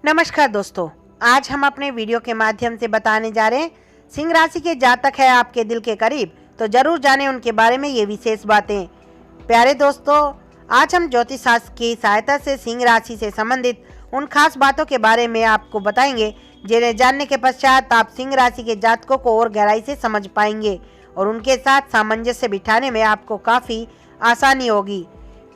नमस्कार दोस्तों, आज हम अपने वीडियो के माध्यम से बताने जा रहे हैं सिंह राशि के जातक है आपके दिल के करीब, तो जरूर जानें उनके बारे में ये विशेष बातें। प्यारे दोस्तों, आज हम ज्योतिष शास्त्र की सहायता से सिंह राशि से संबंधित उन खास बातों के बारे में आपको बताएंगे जिन्हें जानने के पश्चात आप सिंह राशि के जातकों को और गहराई से समझ पाएंगे और उनके साथ सामंजस्य बिठाने में आपको काफ़ी आसानी होगी।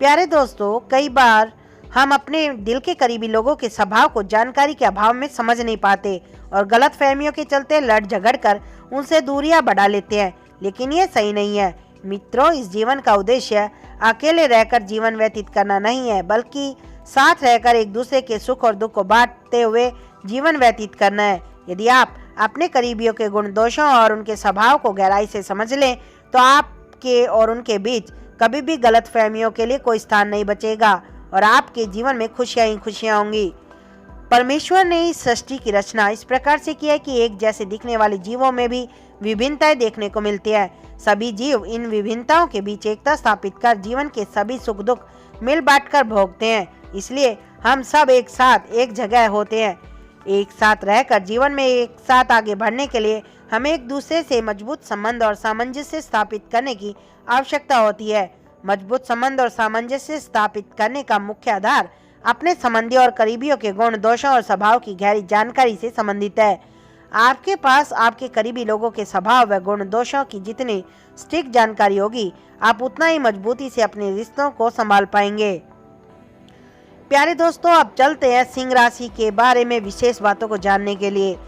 प्यारे दोस्तों, कई बार हम अपने दिल के करीबी लोगों के स्वभाव को जानकारी के अभाव में समझ नहीं पाते और गलत फहमियों के चलते लड़ झगड़ कर उनसे दूरियां बढ़ा लेते हैं, लेकिन ये सही नहीं है। मित्रों, इस जीवन का उद्देश्य अकेले रहकर जीवन व्यतीत करना नहीं है, बल्कि साथ रहकर एक दूसरे के सुख और दुख को बांटते हुए जीवन व्यतीत करना है। यदि आप अपने करीबियों के गुण दोषों और उनके स्वभाव को गहराई से समझ लें तो आपके और उनके बीच कभी भी गलत फहमियों के लिए कोई स्थान नहीं बचेगा और आपके जीवन में खुशियां ही खुशियां होंगी। परमेश्वर ने इस सृष्टि की रचना इस प्रकार से की है कि एक जैसे दिखने वाले जीवों में भी विभिन्नताएं देखने को मिलती है। सभी जीव इन विभिन्नताओं के बीच एकता स्थापित कर जीवन के सभी सुख दुख मिल बांट कर भोगते हैं। इसलिए हम सब एक साथ एक जगह होते हैं। एक साथ रहकर जीवन में एक साथ आगे बढ़ने के लिए हमें एक दूसरे से मजबूत संबंध और सामंजस्य स्थापित करने की आवश्यकता होती है। मजबूत संबंध और सामंजस्य स्थापित करने का मुख्य आधार अपने संबंधी और करीबियों के गुण दोषों और स्वभाव की गहरी जानकारी से संबंधित है। आपके पास आपके करीबी लोगों के स्वभाव व गुण दोषों की जितनी सटीक जानकारी होगी, आप उतना ही मजबूती से अपने रिश्तों को संभाल पाएंगे। प्यारे दोस्तों, अब चलते हैं सिंह राशि के बारे में विशेष बातों को जानने के लिए।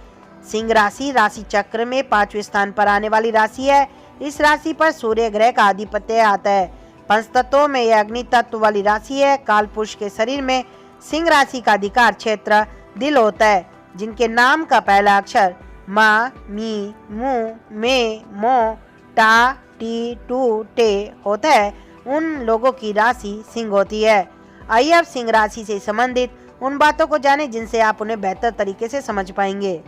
सिंह राशि राशि चक्र में 5वें स्थान पर आने वाली राशि है। इस राशि पर सूर्य ग्रह का आधिपत्य आता है। पंच तत्वों में यह अग्नि तत्व वाली राशि है। काल पुरुष के शरीर में सिंह राशि का अधिकार क्षेत्र दिल होता है। जिनके नाम का पहला अक्षर मा, मी, मु, मे, मो, टा, टी, टू, टे होता है, उन लोगों की राशि सिंह होती है। आइए अब सिंह राशि से संबंधित उन बातों को जानें जिनसे आप उन्हें बेहतर तरीके से समझ पाएंगे।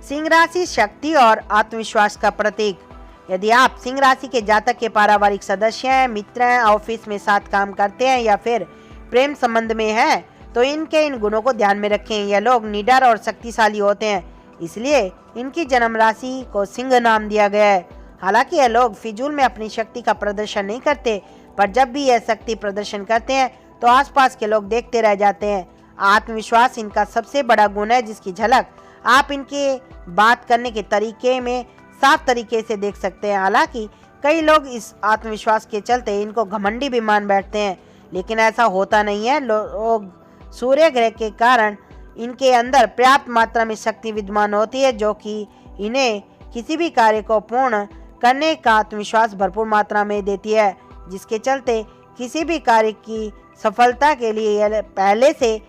सिंह राशि शक्ति और आत्मविश्वास का प्रतीक। यदि आप सिंह राशि के जातक के पारिवारिक सदस्य हैं, मित्र हैं, ऑफिस में साथ काम करते हैं या फिर प्रेम संबंध में हैं, तो इनके इन गुणों को ध्यान में रखें। यह लोग निडर और शक्तिशाली होते हैं, इसलिए इनकी जन्म राशि को सिंह नाम दिया गया है। हालांकि यह लोग फिजूल में अपनी शक्ति का प्रदर्शन नहीं करते, पर जब भी यह शक्ति प्रदर्शन करते हैं तो आसपास के लोग देखते रह जाते हैं। आत्मविश्वास इनका सबसे बड़ा गुण है, जिसकी झलक आप इनके बात करने के तरीके में साफ तरीके से देख सकते हैं। हालांकि कई लोग इस आत्मविश्वास के चलते इनको घमंडी भी मान बैठते हैं, लेकिन ऐसा होता नहीं है। लोग सूर्य ग्रह के कारण इनके अंदर पर्याप्त मात्रा में शक्ति विद्यमान होती है, जो कि इन्हें किसी भी कार्य को पूर्ण करने का आत्मविश्वास भरपूर मात्रा में देती है, जिसके चलते किसी भी कार्य की सफलता के लिए पहले से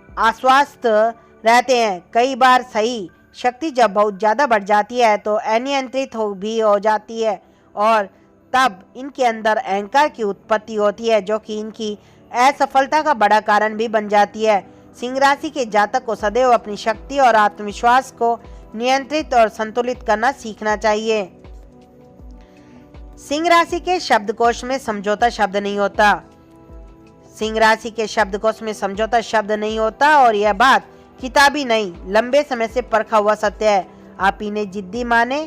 आश्वस्त रहते हैं। कई बार सही शक्ति जब बहुत ज़्यादा बढ़ जाती है तो अनियंत्रित हो जाती है और तब इनके अंदर अहंकार की उत्पत्ति होती है, जो कि इनकी असफलता का बड़ा कारण भी बन जाती है। सिंह राशि के जातक को सदैव अपनी शक्ति और आत्मविश्वास को नियंत्रित और संतुलित करना सीखना चाहिए। सिंह राशि के शब्दकोश में समझौता शब्द नहीं होता। सिंह राशि के शब्दकोश में समझौता शब्द नहीं होता और यह बात किताबी नहीं, लंबे समय से परखा हुआ सत्य है। आप इन्हें जिद्दी माने,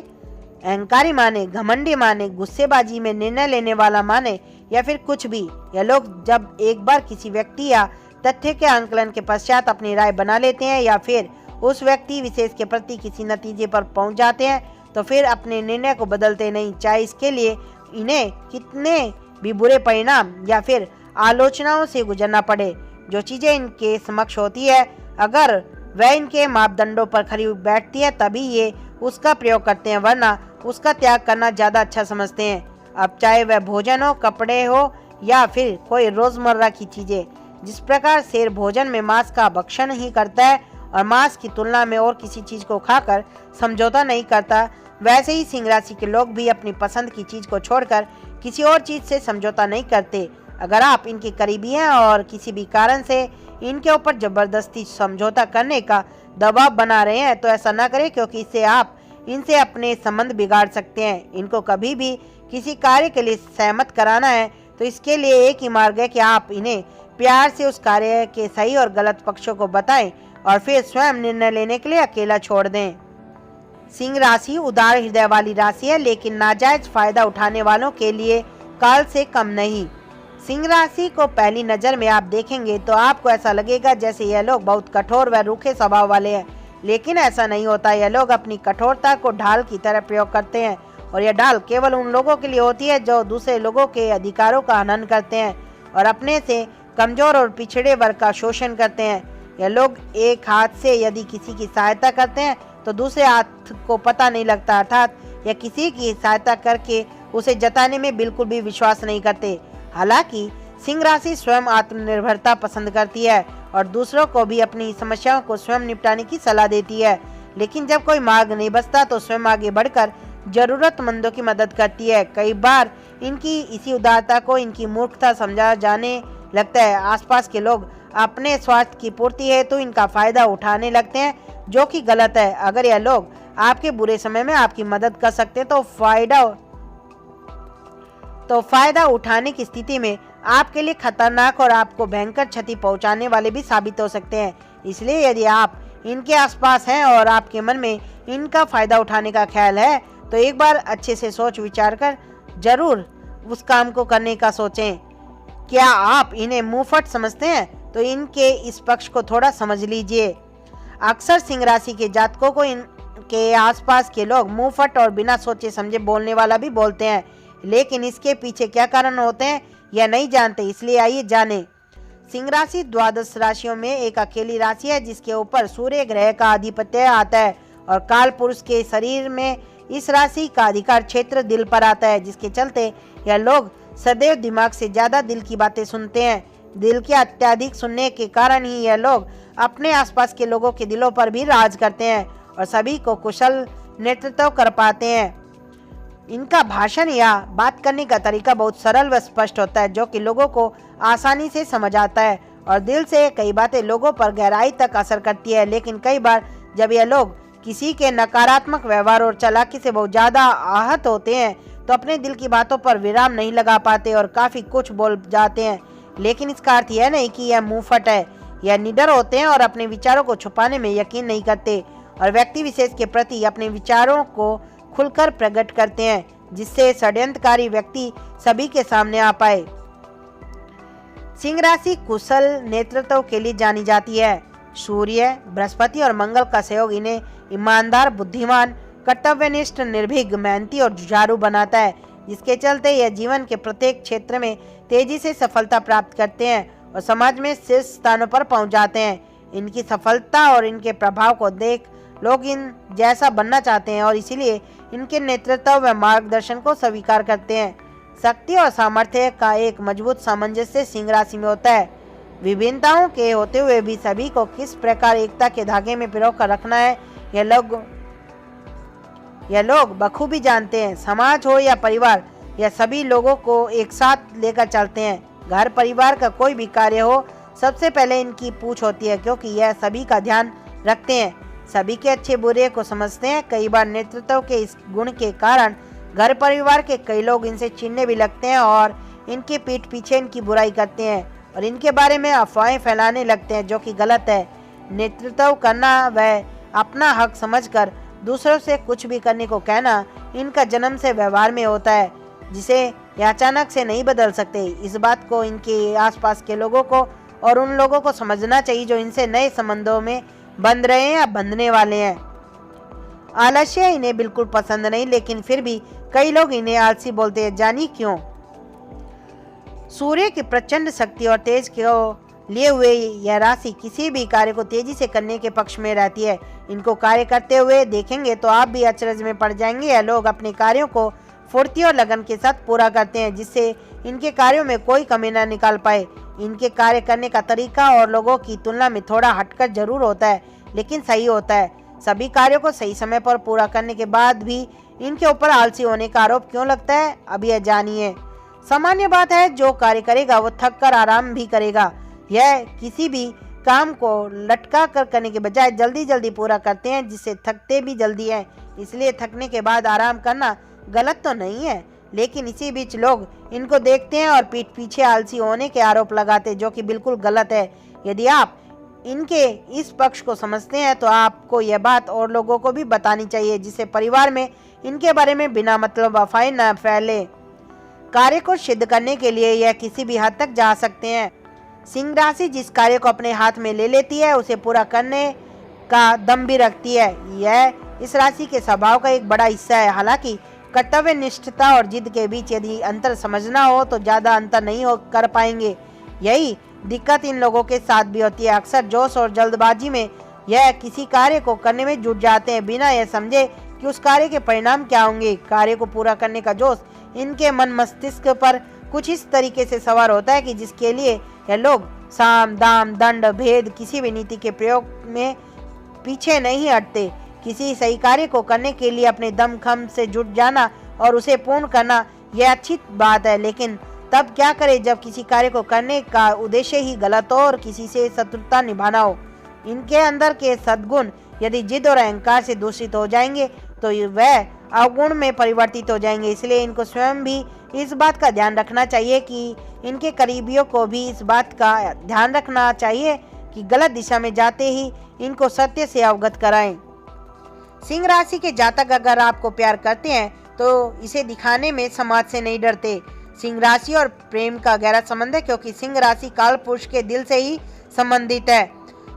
अहंकारी माने, घमंडी माने, गुस्सेबाजी में निर्णय लेने वाला माने या फिर कुछ भी, यह लोग जब एक बार किसी व्यक्ति या तथ्य के आंकलन के पश्चात अपनी राय बना लेते हैं या फिर उस व्यक्ति विशेष के प्रति किसी नतीजे पर पहुंच जाते हैं, तो फिर अपने निर्णय को बदलते नहीं, चाहे इसके लिए इन्हें कितने भी बुरे परिणाम या फिर आलोचनाओं से गुजरना पड़े। जो चीजें इनके समक्ष होती है, अगर वह इनके मापदंडों पर खरी बैठती है तभी ये उसका प्रयोग करते हैं, वरना उसका त्याग करना ज़्यादा अच्छा समझते हैं। अब चाहे वह भोजन हो, कपड़े हो या फिर कोई रोज़मर्रा की चीज़ें। जिस प्रकार शेर भोजन में मांस का भक्षण ही करता है और मांस की तुलना में और किसी चीज़ को खाकर समझौता नहीं करता, वैसे ही सिंह राशि के लोग भी अपनी पसंद की चीज़ को छोड़कर किसी और चीज़ से समझौता नहीं करते। अगर आप इनके करीबी हैं और किसी भी कारण से इनके ऊपर जबरदस्ती समझौता करने का दबाव बना रहे हैं, तो ऐसा ना करें, क्योंकि इससे आप इनसे अपने संबंध बिगाड़ सकते हैं। इनको कभी भी किसी कार्य के लिए सहमत कराना है तो इसके लिए एक ही मार्ग है कि आप इन्हें प्यार से उस कार्य के सही और गलत पक्षों को बताएं और फिर स्वयं निर्णय लेने के लिए अकेला छोड़ दें। सिंह राशि उदार हृदय वाली राशि है, लेकिन नाजायज फायदा उठाने वालों के लिए काल से कम नहीं। सिंह राशि को पहली नजर में आप देखेंगे तो आपको ऐसा लगेगा जैसे यह लोग बहुत कठोर व रूखे स्वभाव वाले हैं, लेकिन ऐसा नहीं होता। यह लोग अपनी कठोरता को ढाल की तरह प्रयोग करते हैं और यह ढाल केवल उन लोगों के लिए होती है जो दूसरे लोगों के अधिकारों का हनन करते हैं और अपने से कमजोर और पिछड़े वर्ग का शोषण करते हैं। यह लोग एक हाथ से यदि किसी की सहायता करते हैं तो दूसरे हाथ को पता नहीं लगता, अर्थात यह किसी की सहायता करके उसे जताने में बिल्कुल भी विश्वास नहीं करते। हालांकि सिंह राशि स्वयं आत्मनिर्भरता पसंद करती है और दूसरों को भी अपनी समस्याओं को स्वयं निपटाने की सलाह देती है, लेकिन जब कोई मार्ग नहीं बचता तो स्वयं आगे बढ़कर जरूरतमंदों की मदद करती है। कई बार इनकी इसी उदारता को इनकी मूर्खता समझा जाने लगता है। आसपास के लोग अपने स्वार्थ की पूर्ति हेतु तो इनका फायदा उठाने लगते हैं, जो कि गलत है। अगर यह लोग आपके बुरे समय में आपकी मदद कर सकते हैं तो फायदा उठाने की स्थिति में आपके लिए खतरनाक और आपको भयंकर क्षति पहुंचाने वाले भी साबित हो सकते हैं। इसलिए यदि आप इनके आसपास हैं और आपके मन में इनका फायदा उठाने का ख्याल है तो एक बार अच्छे से सोच विचार कर जरूर उस काम को करने का सोचें। क्या आप इन्हें मुंहफट समझते हैं? तो इनके इस पक्ष को थोड़ा समझ लीजिए। अक्सर सिंह राशि के जातकों को इनके आसपास के लोग मुंहफट और बिना सोचे समझे बोलने वाला भी बोलते हैं, लेकिन इसके पीछे क्या कारण होते हैं यह नहीं जानते। इसलिए आइए जानें। सिंह राशि द्वादश राशियों में एक अकेली राशि है जिसके ऊपर सूर्य ग्रह का आधिपत्य आता है और काल पुरुष के शरीर में इस राशि का अधिकार क्षेत्र दिल पर आता है, जिसके चलते यह लोग सदैव दिमाग से ज्यादा दिल की बातें सुनते हैं। दिल के अत्यधिक सुनने के कारण ही यह लोग अपने आसपास के लोगों के दिलों पर भी राज करते हैं और सभी को कुशल नेतृत्व कर पाते हैं। इनका भाषण या बात करने का तरीका बहुत सरल व स्पष्ट होता है, जो कि लोगों को आसानी से समझ आता है और दिल से कई बातें लोगों पर गहराई तक असर करती है। लेकिन कई बार जब यह लोग किसी के नकारात्मक व्यवहार और चालाकी से बहुत ज्यादा आहत होते हैं तो अपने दिल की बातों पर विराम नहीं लगा पाते और काफी कुछ बोल जाते हैं। लेकिन इसका अर्थ यह नहीं कि यह मुंहफट है। यह निडर होते हैं और अपने विचारों को छुपाने में यकीन नहीं करते और व्यक्ति विशेष के प्रति अपने विचारों को खुलकर प्रकट करते हैं, जिससे षड्यंत्रकारी व्यक्ति सभी के सामने आ पाए। सिंह राशि कुशल नेतृत्व के लिए जानी जाती है। सूर्य, बृहस्पति और मंगल का सहयोग इन्हें ईमानदार, बुद्धिमान, कर्तव्यनिष्ठ, निर्भीक, मेहनती और जुझारू बनाता है, जिसके चलते यह जीवन के प्रत्येक क्षेत्र में तेजी से सफलता प्राप्त करते हैं और समाज में शीर्ष स्थानों पर पहुंच जाते हैं। इनकी सफलता और इनके प्रभाव को देख लोग इन जैसा बनना चाहते हैं और इसीलिए इनके नेतृत्व व मार्गदर्शन को स्वीकार करते हैं। शक्ति और सामर्थ्य का एक मजबूत सामंजस्य सिंह राशि में होता है। विभिन्नताओं के होते हुए भी सभी को किस प्रकार एकता के धागे में पिरो कर रखना है यह लोग बखूबी जानते हैं। समाज हो या परिवार, यह सभी लोगों को एक साथ लेकर चलते हैं। घर परिवार का कोई भी कार्य हो, सबसे पहले इनकी पूछ होती है, क्योंकि यह सभी का ध्यान रखते हैं, सभी के अच्छे बुरे को समझते हैं। कई बार नेतृत्व के इस गुण के कारण घर परिवार के कई लोग इनसे चिढ़ने भी लगते हैं और इनकी पीठ पीछे इनकी बुराई करते हैं और इनके बारे में अफवाहें फैलाने लगते हैं, जो कि गलत है। नेतृत्व करना व अपना हक समझकर दूसरों से कुछ भी करने को कहना इनका जन्म से व्यवहार में होता है, जिसे यह अचानक से नहीं बदल सकते। इस बात को इनके आसपास के लोगों को और उन लोगों को समझना चाहिए जो इनसे नए संबंधों में बंध रहे हैं या बंधने वाले हैं। आलस्य इन्हें बिल्कुल पसंद नहीं, लेकिन फिर भी कई लोग इन्हें आलसी बोलते हैं। जानिए क्यों? सूर्य की प्रचंड शक्ति और तेज को लिए हुए यह राशि किसी भी कार्य को तेजी से करने के पक्ष में रहती है। इनको कार्य करते हुए देखेंगे तो आप भी अचरज में पड़ जाएंगे। यह लोग अपने कार्यों को फुर्ती और लगन के साथ पूरा करते हैं, जिससे इनके कार्यों में कोई कमी न निकाल पाए। इनके कार्य करने का तरीका और लोगों की तुलना में थोड़ा हटकर जरूर होता है, लेकिन सही होता है। सभी कार्यों को सही समय पर पूरा करने के बाद भी इनके ऊपर आलसी होने का आरोप क्यों लगता है, अब यह जानिए। सामान्य बात है, जो कार्य करेगा वो थक कर आराम भी करेगा। यह किसी भी काम को लटका कर करने के बजाय जल्दी जल्दी पूरा करते हैं, जिससे थकते भी जल्दी हैं। इसलिए थकने के बाद आराम करना गलत तो नहीं है, लेकिन इसी बीच लोग इनको देखते हैं और पीठ पीछे आलसी होने के आरोप लगाते हैं, जो कि बिल्कुल गलत है। यदि आप इनके इस पक्ष को समझते हैं तो आपको यह बात और लोगों को भी बतानी चाहिए, जिससे परिवार में इनके बारे में बिना मतलब अफवाहें न फैले। कार्य को सिद्ध करने के लिए यह किसी भी हद तक जा सकते हैं। सिंह राशि जिस कार्य को अपने हाथ में ले लेती है उसे पूरा करने का दम भी रखती है। यह इस राशि के स्वभाव का एक बड़ा हिस्सा है। हालांकि कर्तव्य निष्ठता और जिद के बीच यदि अंतर समझना हो तो ज़्यादा अंतर नहीं कर पाएंगे। यही दिक्कत इन लोगों के साथ भी होती है। अक्सर जोश और जल्दबाजी में यह किसी कार्य को करने में जुट जाते हैं, बिना यह समझे कि उस कार्य के परिणाम क्या होंगे। कार्य को पूरा करने का जोश इनके मन मस्तिष्क पर कुछ इस तरीके से सवार होता है कि जिसके लिए यह लोग साम दाम दंड भेद किसी भी नीति के प्रयोग में पीछे नहीं हटते। किसी सही कार्य को करने के लिए अपने दम खम से जुट जाना और उसे पूर्ण करना यह अच्छी बात है, लेकिन तब क्या करें जब किसी कार्य को करने का उद्देश्य ही गलत हो और किसी से शत्रुता निभाना हो। इनके अंदर के सद्गुण यदि जिद और अहंकार से दूषित हो जाएंगे तो वह अवगुण में परिवर्तित हो जाएंगे। इसलिए इनको स्वयं भी इस बात का ध्यान रखना चाहिए कि इनके करीबियों को भी इस बात का ध्यान रखना चाहिए कि गलत दिशा में जाते ही इनको सत्य से अवगत कराएं। सिंह राशि के जातक अगर आपको प्यार करते हैं तो इसे दिखाने में समाज से नहीं डरते। सिंह राशि और प्रेम का गहरा संबंध है, क्योंकि सिंह राशि काल पुरुष के दिल से ही संबंधित है।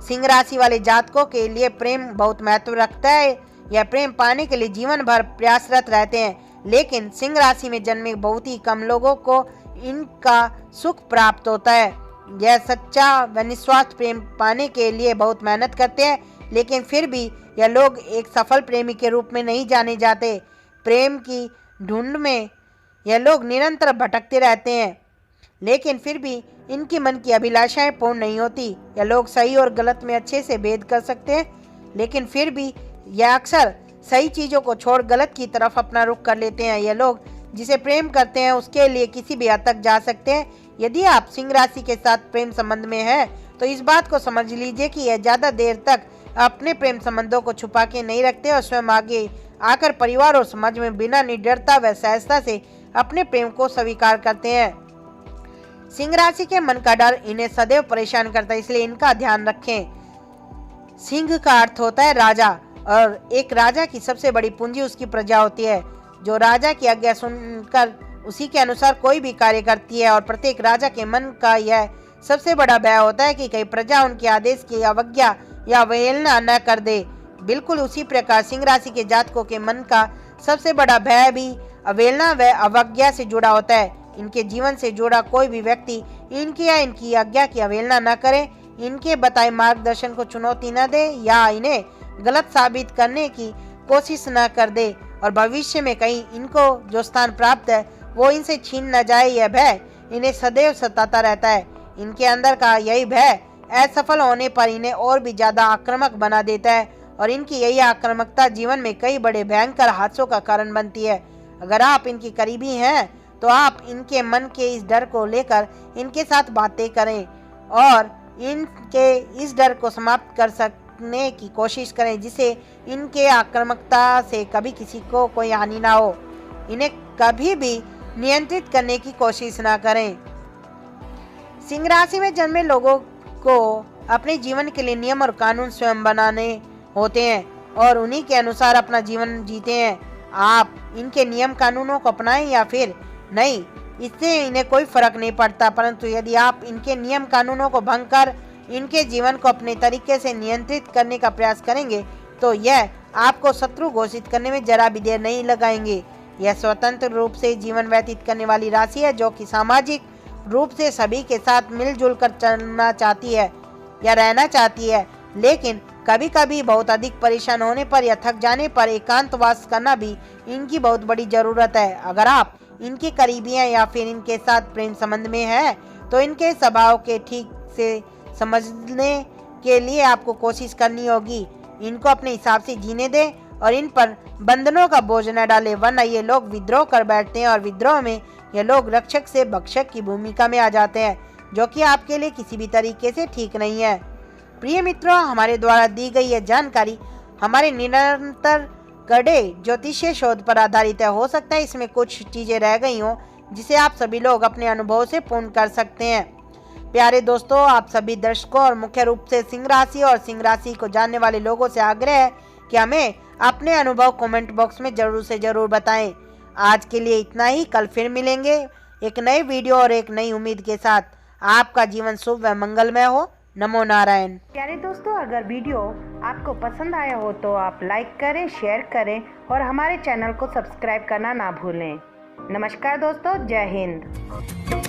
सिंह राशि वाले जातकों के लिए प्रेम बहुत महत्व रखता है। यह प्रेम पाने के लिए जीवन भर प्रयासरत रहते हैं, लेकिन सिंह राशि में जन्मे बहुत ही कम लोगों को इनका सुख प्राप्त होता है। यह सच्चा व निस्वार्थ प्रेम पाने के लिए बहुत मेहनत करते हैं, लेकिन फिर भी यह लोग एक सफल प्रेमी के रूप में नहीं जाने जाते। प्रेम की ढूंढ में यह लोग निरंतर भटकते रहते हैं, लेकिन फिर भी इनकी मन की अभिलाषाएं पूर्ण नहीं होती। यह लोग सही और गलत में अच्छे से भेद कर सकते हैं, लेकिन फिर भी यह अक्सर सही चीज़ों को छोड़ गलत की तरफ अपना रुख कर लेते हैं। यह लोग जिसे प्रेम करते हैं उसके लिए किसी भी हद तक जा सकते हैं। यदि आप सिंह राशि के साथ प्रेम संबंध में हैं तो इस बात को समझ लीजिए कि यह ज़्यादा देर तक अपने प्रेम संबंधों को छुपा के नहीं रखते और स्वयं आगे आकर परिवार और समाज में बिना निडरता व सहजता से अपने प्रेम को स्वीकार करते हैं। सिंह राशि के मन का डर इन्हें सदैव परेशान करता है, इसलिए इनका ध्यान रखें। सिंह का अर्थ होता है राजा, और एक राजा की सबसे बड़ी पूंजी उसकी प्रजा होती है, जो राजा की आज्ञा सुनकर उसी के अनुसार कोई भी कार्य करती है। और प्रत्येक राजा के मन का यह सबसे बड़ा भय होता है कि कहीं प्रजा उनके आदेश की अवज्ञा या अवहेलना न कर दे। बिल्कुल उसी प्रकार सिंह राशि के जातकों के मन का सबसे बड़ा भय भी अवहेलना व अवज्ञा से जुड़ा होता है। इनके जीवन से जुड़ा कोई भी व्यक्ति इनकी या इनकी आज्ञा की अवहेलना न करे, इनके बताए मार्गदर्शन को चुनौती न दे या इन्हें गलत साबित करने की कोशिश न कर दे, और भविष्य में कहीं इनको जो स्थान प्राप्त है वो इनसे छीन न जाए, यह भय इन्हें सदैव सताता रहता है। इनके अंदर का यही भय असफल होने पर इन्हें और भी ज्यादा आक्रामक बना देता है, और इनकी यही आक्रामकता जीवन में कई बड़े भयंकर हादसों का कारण बनती है। अगर आप इनकी करीबी हैं तो आप इनके मन के इस डर को लेकर इनके साथ बातें करें और इनके इस डर को समाप्त कर सकने की कोशिश करें, जिससे इनके आक्रामकता से कभी किसी को कोई हानि ना हो। इन्हें कभी भी नियंत्रित करने की कोशिश ना करें। सिंह राशि में जन्मे लोगों को अपने जीवन के लिए नियम और कानून स्वयं बनाने होते हैं और उन्हीं के अनुसार अपना जीवन जीते हैं। आप इनके नियम कानूनों को अपनाएं या फिर नहीं, इससे इन्हें कोई फर्क नहीं पड़ता, परंतु यदि आप इनके नियम कानूनों को भंग कर इनके जीवन को अपने तरीके से नियंत्रित करने का प्रयास करेंगे तो यह आपको शत्रु घोषित करने में जरा भी देर नहीं लगाएंगे। यह स्वतंत्र रूप से जीवन व्यतीत करने वाली राशि है, जो कि सामाजिक रूप से सभी के साथ मिलजुल कर चलना चाहती है या रहना चाहती है, लेकिन कभी कभी बहुत अधिक परेशान होने पर या थक जाने पर एकांतवास करना भी इनकी बहुत बड़ी जरूरत है। अगर आप इनके करीबी हैं या फिर इनके साथ प्रेम संबंध में हैं तो इनके स्वभाव के ठीक से समझने के लिए आपको कोशिश करनी होगी। इनको अपने हिसाब से जीने दें और इन पर बंधनों का बोझ न डालें, वरना ये लोग विद्रोह कर बैठते हैं और विद्रोह में ये लोग रक्षक से भक्षक की भूमिका में आ जाते हैं, जो कि आपके लिए किसी भी तरीके से ठीक नहीं है। प्रिय मित्रों, हमारे द्वारा दी गई यह जानकारी हमारे निरंतर गढ़े ज्योतिषीय शोध पर आधारित है। हो सकता है इसमें कुछ चीजें रह गई हों जिसे आप सभी लोग अपने अनुभव से पूर्ण कर सकते हैं। प्यारे दोस्तों, आप सभी दर्शकों और मुख्य रूप से सिंह राशि और सिंह राशि को जानने वाले लोगों से आग्रह है कि हमें अपने अनुभव कमेंट बॉक्स में जरूर से जरूर बताएं। आज के लिए इतना ही, कल फिर मिलेंगे एक नए वीडियो और एक नई उम्मीद के साथ। आपका जीवन शुभ व मंगलमय हो। नमो नारायण। प्यारे दोस्तों, अगर वीडियो आपको पसंद आया हो तो आप लाइक करें, शेयर करें और हमारे चैनल को सब्सक्राइब करना ना भूलें। नमस्कार दोस्तों, जय हिंद।